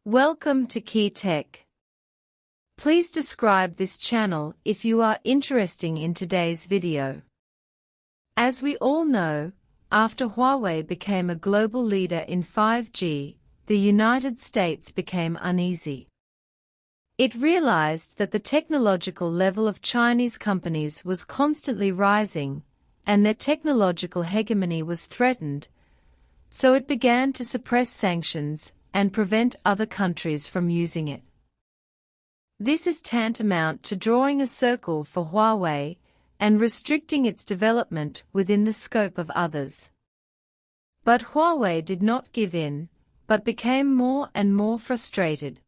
Welcome to Key Tech. Please describe this channel if you are interested in today's video. As we all know, after Huawei became a global leader in 5G, the United States became uneasy. It realized that the technological level of Chinese companies was constantly rising, and their technological hegemony was threatened, so it began to suppress sanctions and prevent other countries from using it. This is tantamount to drawing a circle for Huawei and restricting its development within the scope of others. But Huawei did not give in, but became more and more frustrated.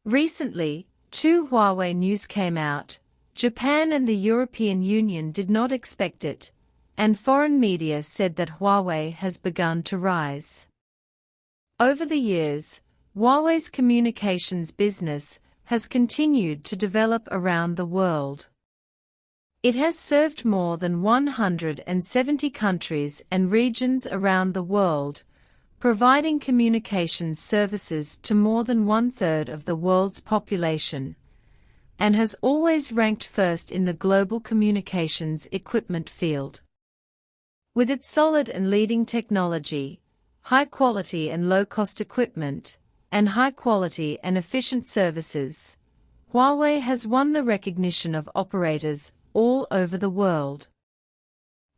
Recently, two Huawei news came out. Japan and the European Union did not expect it, and foreign media said that Huawei has begun to rise. Over the years, Huawei's communications business has continued to develop around the world. It has served more than 170 countries and regions around the world, providing communications services to more than one-third of the world's population, and has always ranked first in the global communications equipment field. With its solid and leading technology, high-quality and low-cost equipment, and high-quality and efficient services, Huawei has won the recognition of operators all over the world.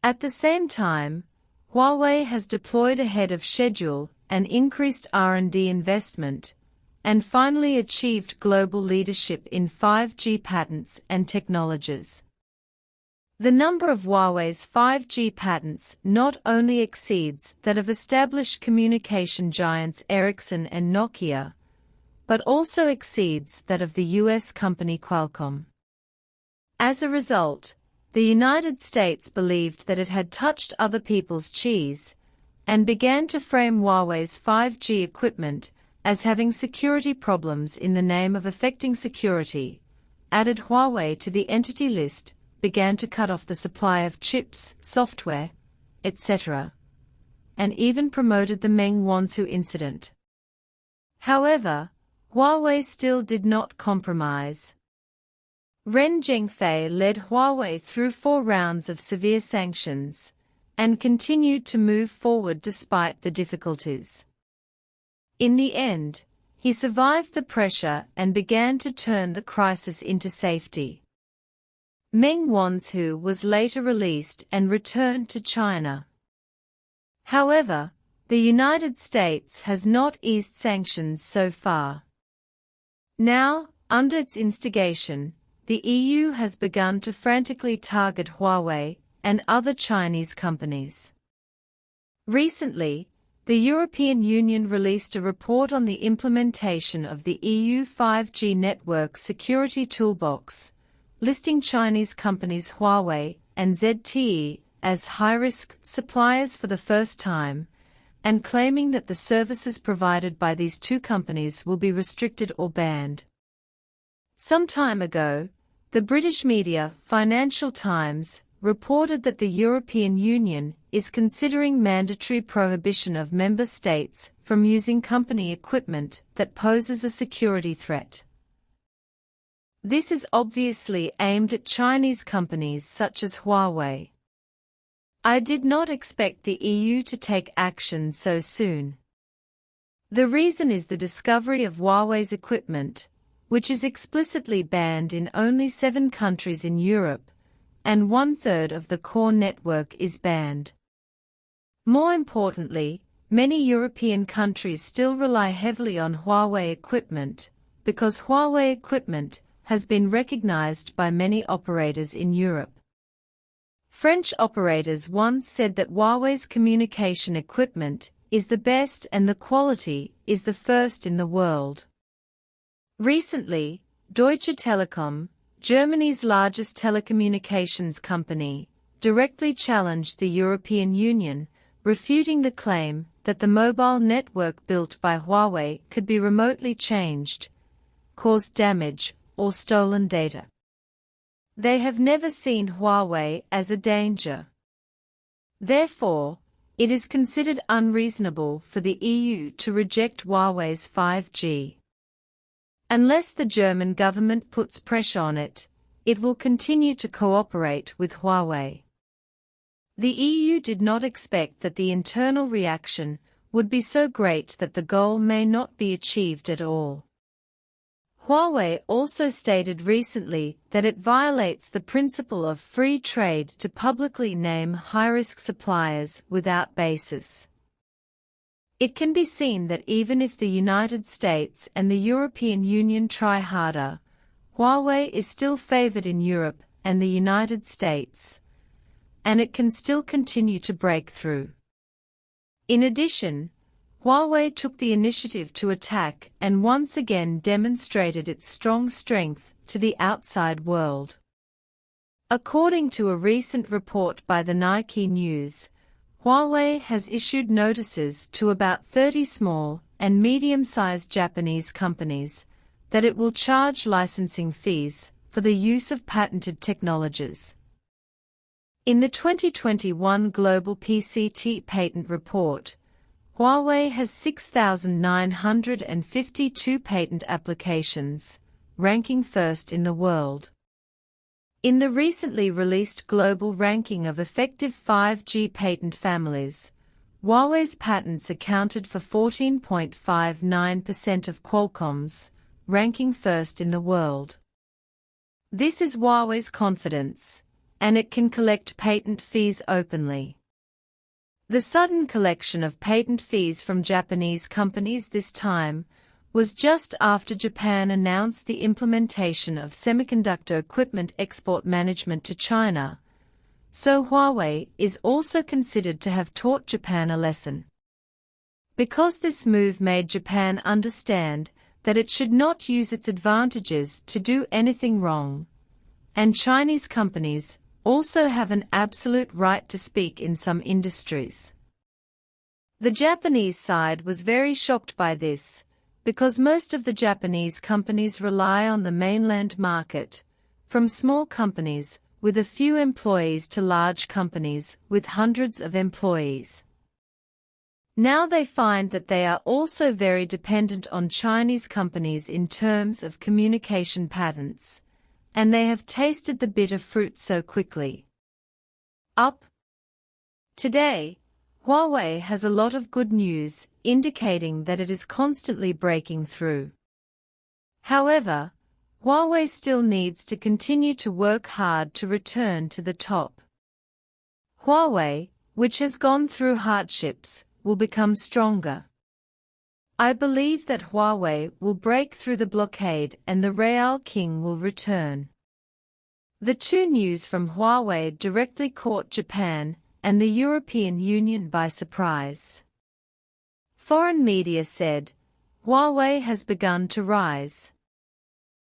At the same time, Huawei has deployed ahead of schedule and increased R&D investment, and finally achieved global leadership in 5G patents and technologies. The number of Huawei's 5G patents not only exceeds that of established communication giants Ericsson and Nokia, but also exceeds that of the US company Qualcomm. As a result, the United States believed that it had touched other people's cheese, and began to frame Huawei's 5G equipment as having security problems in the name of affecting security, added Huawei to the entity list, began to cut off the supply of chips, software, etc., and even promoted the Meng Wanzhou incident. However, Huawei still did not compromise. Ren Zhengfei led Huawei through 4 rounds of severe sanctions, and continued to move forward despite the difficulties. In the end, he survived the pressure and began to turn the crisis into safety. Meng Wanzhou was later released and returned to China. However, the United States has not eased sanctions so far. Now, under its instigation, the EU has begun to frantically target Huawei and other Chinese companies. Recently, the European Union released a report on the implementation of the EU 5G network security toolbox, listing Chinese companies Huawei and ZTE as high-risk suppliers for the first time, and claiming that the services provided by these two companies will be restricted or banned. Some time ago, the British media Financial Times reported that the European Union is considering mandatory prohibition of member states from using company equipment that poses a security threat. This is obviously aimed at Chinese companies such as Huawei. I did not expect the EU to take action so soon. The reason is the discovery of Huawei's equipment, which is explicitly banned in only 7 countries in Europe, and 1/3 of the core network is banned. More importantly, many European countries still rely heavily on Huawei equipment, because Huawei equipment has been recognized by many operators in Europe. French operators once said that Huawei's communication equipment is the best and the quality is the first in the world. Recently, Deutsche Telekom, Germany's largest telecommunications company, directly challenged the European Union, refuting the claim that the mobile network built by Huawei could be remotely changed, cause damage, or stolen data. They have never seen Huawei as a danger. Therefore, it is considered unreasonable for the EU to reject Huawei's 5G. Unless the German government puts pressure on it, it will continue to cooperate with Huawei. The EU did not expect that the internal reaction would be so great that the goal may not be achieved at all. Huawei also stated recently that it violates the principle of free trade to publicly name high-risk suppliers without basis. It can be seen that even if the United States and the European Union try harder, Huawei is still favored in Europe and the United States, and it can still continue to break through. In addition, Huawei took the initiative to attack and once again demonstrated its strong strength to the outside world. According to a recent report by the Nike News, Huawei has issued notices to about 30 small and medium-sized Japanese companies that it will charge licensing fees for the use of patented technologies. In the 2021 Global PCT Patent Report, Huawei has 6,952 patent applications, ranking first in the world. In the recently released global ranking of effective 5G patent families, Huawei's patents accounted for 14.59% of Qualcomm's, ranking first in the world. This is Huawei's confidence, and it can collect patent fees openly. The sudden collection of patent fees from Japanese companies this time was just after Japan announced the implementation of semiconductor equipment export management to China, so Huawei is also considered to have taught Japan a lesson. Because this move made Japan understand that it should not use its advantages to do anything wrong, and Chinese companies also have an absolute right to speak in some industries. The Japanese side was very shocked by this, because most of the Japanese companies rely on the mainland market, from small companies with a few employees to large companies with hundreds of employees. Now they find that they are also very dependent on Chinese companies in terms of communication patents, and they have tasted the bitter fruit so quickly. Today, Huawei has a lot of good news, indicating that it is constantly breaking through. However, Huawei still needs to continue to work hard to return to the top. Huawei, which has gone through hardships, will become stronger. I believe that Huawei will break through the blockade and the Real King will return. The two news from Huawei directly caught Japan and the European Union by surprise. Foreign media said, Huawei has begun to rise.